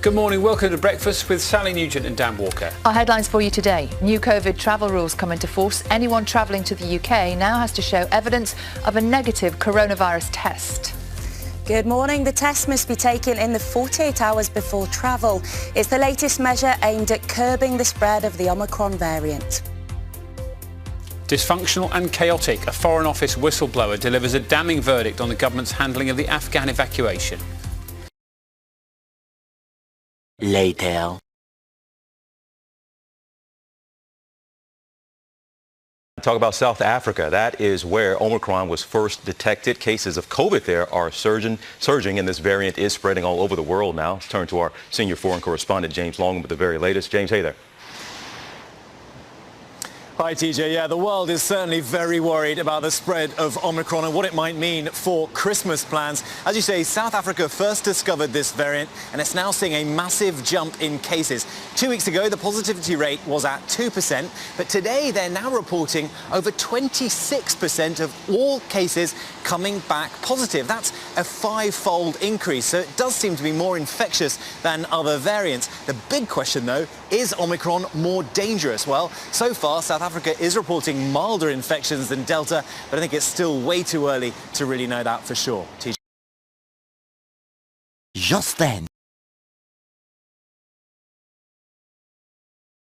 Good morning, welcome to Breakfast with Sally Nugent and Dan Walker. Our headlines for you today. New COVID travel rules come into force. Anyone travelling to the UK now has to show evidence of a negative coronavirus test. Good morning. The test must be taken in the 48 hours before travel. It's the latest measure aimed at curbing the spread of the Omicron variant. Dysfunctional and chaotic, a Foreign Office whistleblower delivers a damning verdict on the government's handling of the Afghan evacuation. Later. Talk about South Africa. That is where Omicron was first detected. Cases of COVID there are surging, and this variant is spreading all over the world now. Let's turn to our senior foreign correspondent, James Long, with the very latest. James, hey there. Hi, TJ. Yeah, the world is certainly very worried about the spread of Omicron and what it might mean for Christmas plans. As you say, South Africa first discovered this variant, and it's now seeing a massive jump in cases. 2 weeks ago, the positivity rate was at 2%, but today they're now reporting over 26% of all cases coming back positive. That's a 5-fold increase, so it does seem to be more infectious than other variants. The big question, though, is Omicron more dangerous? Well, so far, South Africa is reporting milder infections than Delta, but I think it's still way too early to really know that for sure. Just then.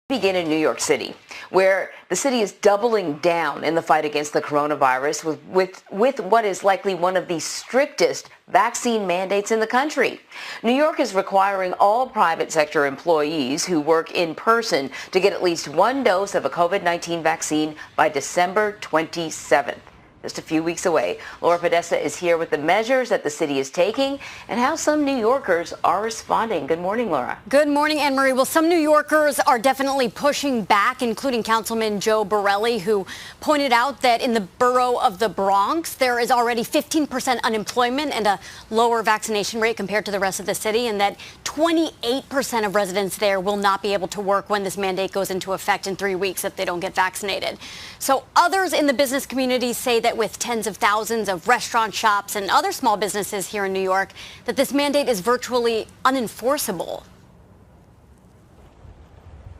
Begin in New York City, where the city is doubling down in the fight against the coronavirus with what is likely one of the strictest vaccine mandates in the country. New York is requiring all private sector employees who work in person to get at least one dose of a COVID-19 vaccine by December 27th. Just a few weeks away. Laura Podesta is here with the measures that the city is taking and how some New Yorkers are responding. Good morning, Laura. Good morning, Anne-Marie. Well, some New Yorkers are definitely pushing back, including Councilman Joe Borelli, who pointed out that in the borough of the Bronx, there is already 15% unemployment and a lower vaccination rate compared to the rest of the city, and that 28% of residents there will not be able to work when this mandate goes into effect in 3 weeks if they don't get vaccinated. So others in the business community say that with tens of thousands of restaurant shops and other small businesses here in New York, that this mandate is virtually unenforceable.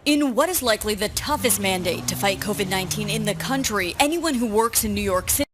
In what is likely the toughest mandate to fight COVID-19 in the country, anyone who works in New York City